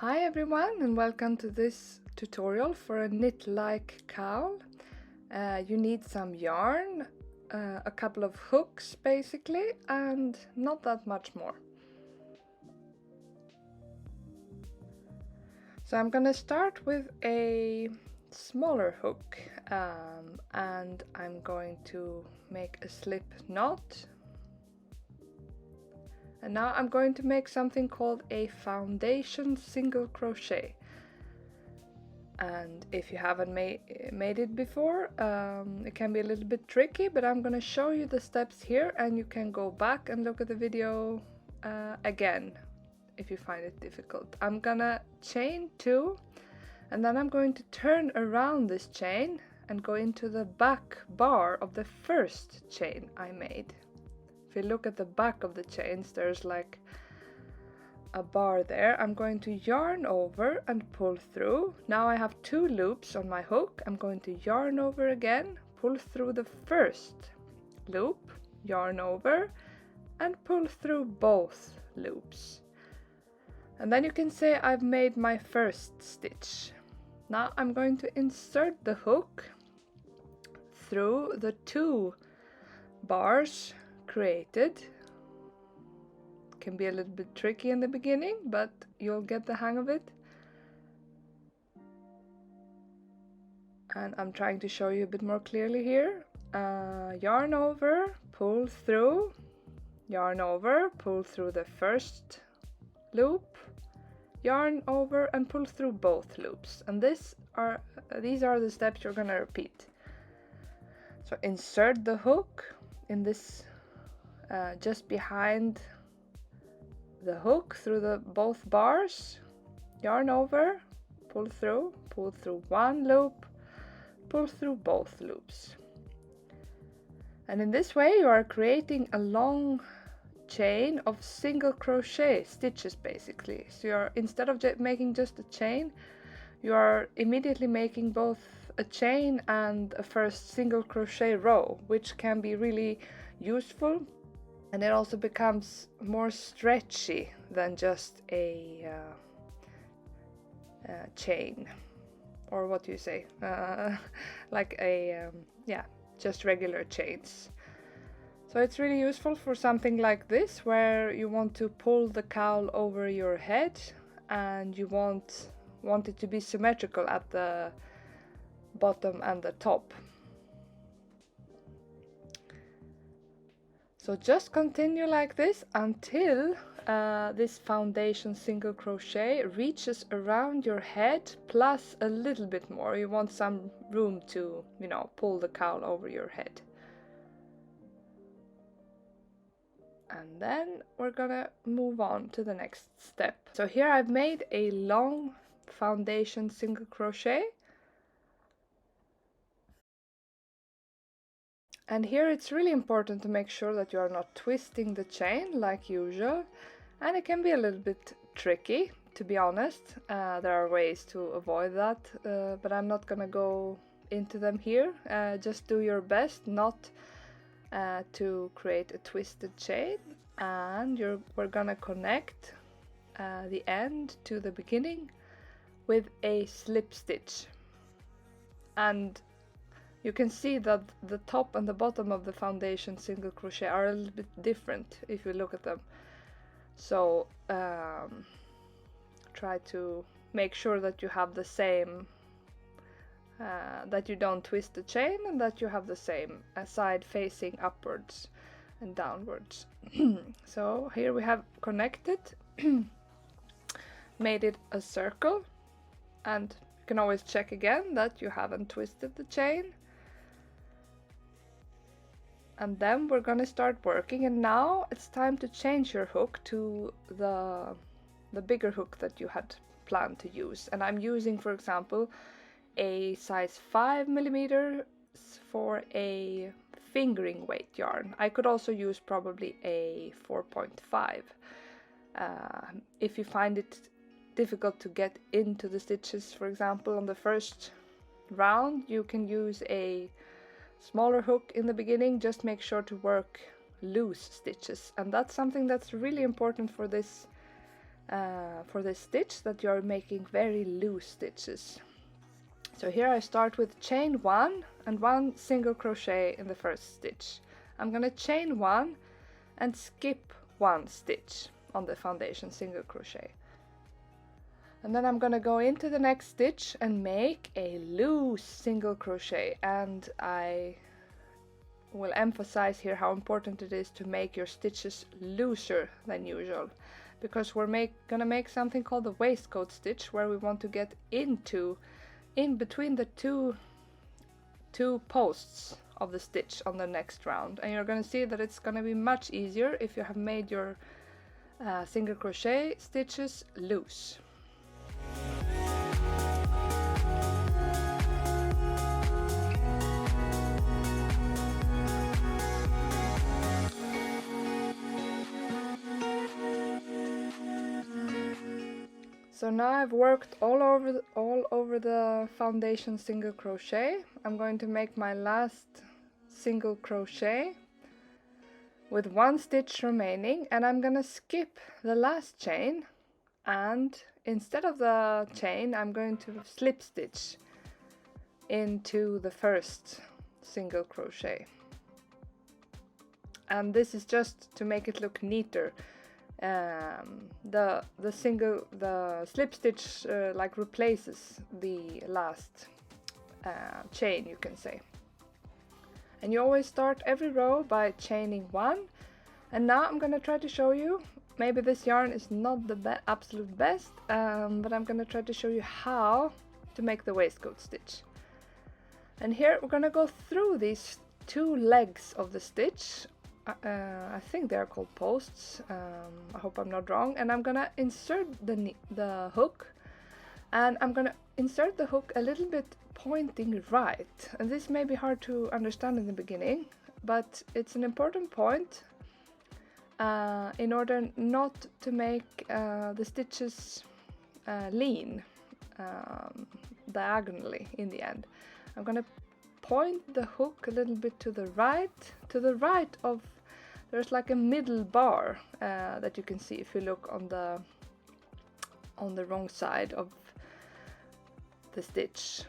Hi everyone, and welcome to this tutorial for a knit-like cowl. You need some yarn, a couple of hooks basically, and not that much more. So I'm gonna start with a smaller hook, and I'm going to make a slip knot. And now I'm going to make something called a foundation single crochet. And if you haven't made it before, it can be a little bit tricky, but I'm going to show you the steps here, and you can go back and look at the video again if you find it difficult. I'm gonna chain 2, and then I'm going to turn around this chain and go into the back bar of the first chain I made. If you look at the back of the chains, there's like a bar there. I'm going to yarn over and pull through. Now I have 2 loops on my hook. I'm going to yarn over again, pull through the first loop, yarn over, and pull through both loops. And then you can say I've made my first stitch. Now I'm going to insert the hook through the 2 bars created. Can be a little bit tricky in the beginning, but you'll get the hang of it. And I'm trying to show you a bit more clearly here. Yarn over, pull through, yarn over, pull through the first loop, yarn over and pull through both loops. And these are the steps you're gonna repeat. So insert the hook in this just behind the hook through the both bars, yarn over, pull through 1 loop, pull through both loops. And in this way you are creating a long chain of single crochet stitches basically. So you're, instead of making just a chain, you are immediately making both a chain and a first single crochet row, which can be really useful. And it also becomes more stretchy than just a chain, or what do you say, like a yeah, just regular chains. So it's really useful for something like this, where you want to pull the cowl over your head and you want it to be symmetrical at the bottom and the top. So just continue like this until this foundation single crochet reaches around your head plus a little bit more. You want some room to, you know, pull the cowl over your head. And then we're gonna move on to the next step. So here I've made a long foundation single crochet. And here it's really important to make sure that you are not twisting the chain like usual, and it can be a little bit tricky, to be honest. There are ways to avoid that, but I'm not gonna go into them here. Just do your best not to create a twisted chain, and we're gonna connect the end to the beginning with a slip stitch. And you can see that the top and the bottom of the foundation single crochet are a little bit different if you look at them. So try to make sure that you have the same, that you don't twist the chain, and that you have the same side facing upwards and downwards. So here we have connected, made it a circle, and you can always check again that you haven't twisted the chain. And then we're gonna start working, and now it's time to change your hook to the bigger hook that you had planned to use. And I'm using, for example, a size 5mm for a fingering weight yarn. I could also use probably a 4.5. If you find it difficult to get into the stitches, for example, on the first round, you can use a smaller hook in the beginning. Just make sure to work loose stitches, and that's something that's really important for this for this stitch that you're making very loose stitches. So here I start with chain 1 and 1 single crochet in the first stitch. I'm going to chain 1 and skip 1 stitch on the foundation single crochet. And then I'm going to go into the next stitch and make a loose single crochet, and I will emphasize here how important it is to make your stitches looser than usual, because we're gonna make something called the waistcoat stitch, where we want to get in between the two posts of the stitch on the next round, and you're gonna see that it's gonna be much easier if you have made your single crochet stitches loose. So now I've worked all over the foundation single crochet. I'm going to make my last single crochet with 1 stitch remaining, and I'm gonna skip the last chain, and instead of the chain I'm going to slip stitch into the first single crochet. And this is just to make it look neater. The slip stitch like replaces the last chain, you can say. And you always start every row by chaining 1. And now I'm gonna try to show you, maybe this yarn is not the absolute best, but I'm gonna try to show you how to make the waistcoat stitch. And here we're gonna go through these 2 legs of the stitch. I think they're called posts. I hope I'm not wrong. And I'm gonna insert the hook, and I'm gonna insert the hook a little bit pointing right. And this may be hard to understand in the beginning, but it's an important point in order not to make the stitches lean diagonally in the end. I'm gonna point the hook a little bit to the right of, there's like a middle bar that you can see if you look on the wrong side of the stitch.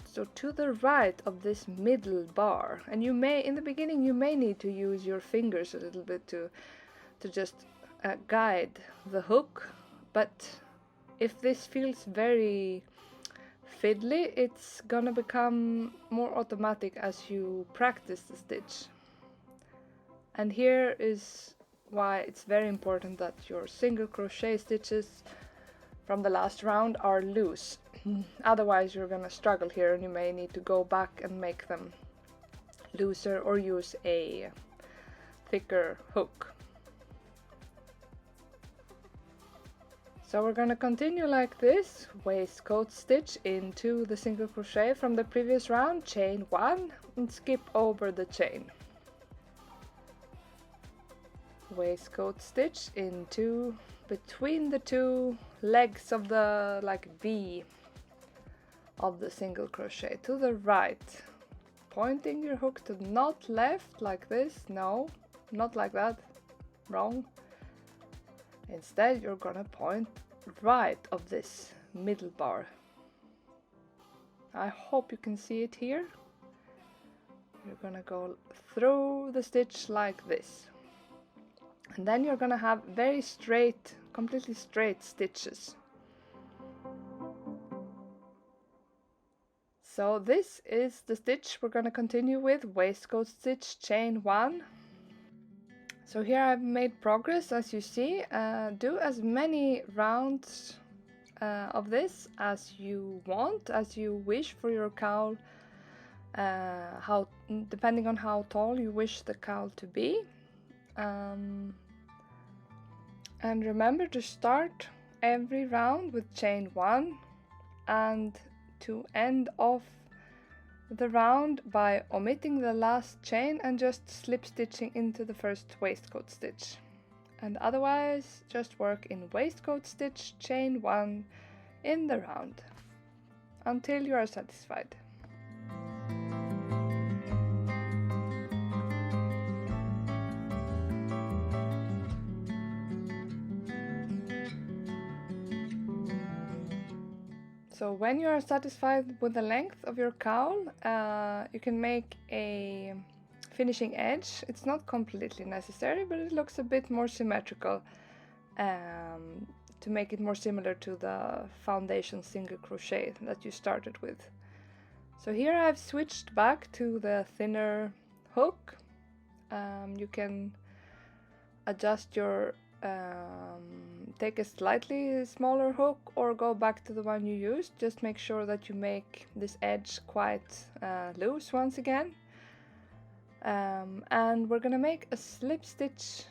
So to the right of this middle bar, and you may, in the beginning you may need to use your fingers a little bit to just guide the hook, but if this feels very fiddly, it's gonna become more automatic as you practice the stitch. And here is why it's very important that your single crochet stitches from the last round are loose. Otherwise you're gonna struggle here, and you may need to go back and make them looser or use a thicker hook. So we're going to continue like this, waistcoat stitch into the single crochet from the previous round, chain 1 and skip over the chain. Waistcoat stitch into between the 2 legs of the V of the single crochet to the right, pointing your hook to not left like this, no, not like that, wrong. Instead, you're gonna point right of this middle bar. I hope you can see it here. You're gonna go through the stitch like this. And then you're gonna have very straight, completely straight stitches. So this is the stitch we're gonna continue with, waistcoat stitch, chain 1. So here I've made progress, as you see. Do as many rounds of this as you want, as you wish for your cowl, depending on how tall you wish the cowl to be. And remember to start every round with chain 1 and to end off the round by omitting the last chain and just slip stitching into the first waistcoat stitch. And otherwise just work in waistcoat stitch, chain 1 in the round until you are satisfied. So when you are satisfied with the length of your cowl, you can make a finishing edge. It's not completely necessary, but it looks a bit more symmetrical to make it more similar to the foundation single crochet that you started with. So here I've switched back to the thinner hook. You can adjust your take a slightly smaller hook or go back to the one you used. Just make sure that you make this edge quite loose once again. And we're gonna make a slip stitch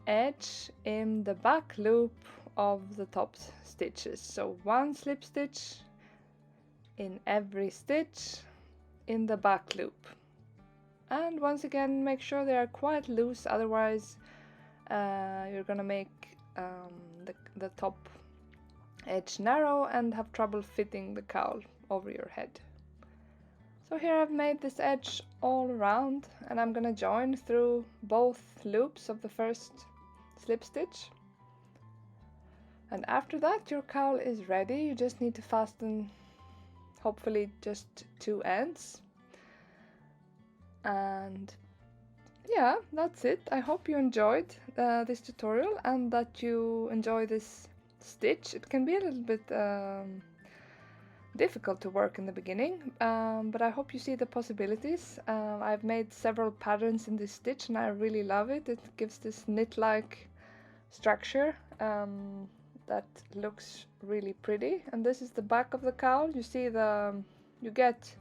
edge in the back loop of the top stitches. So one slip stitch in every stitch in the back loop. And once again, make sure they are quite loose, otherwise you're gonna make the top edge narrow and have trouble fitting the cowl over your head. So here I've made this edge all around, and I'm gonna join through both loops of the first slip stitch. And after that your cowl is ready. You just need to fasten hopefully just 2 ends. And yeah, that's it. I hope you enjoyed this tutorial and that you enjoy this stitch. It can be a little bit difficult to work in the beginning, but I hope you see the possibilities. I've made several patterns in this stitch and I really love it. It gives this knit-like structure that looks really pretty. And this is the back of the cowl. You see you get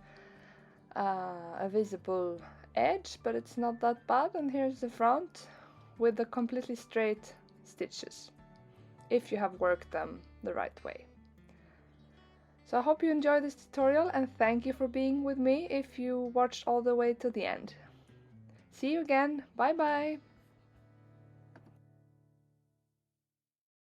a visible edge, but it's not that bad. And here's the front with the completely straight stitches, if you have worked them the right way. So I hope you enjoyed this tutorial, and thank you for being with me if you watched all the way to the end. See you again. Bye bye.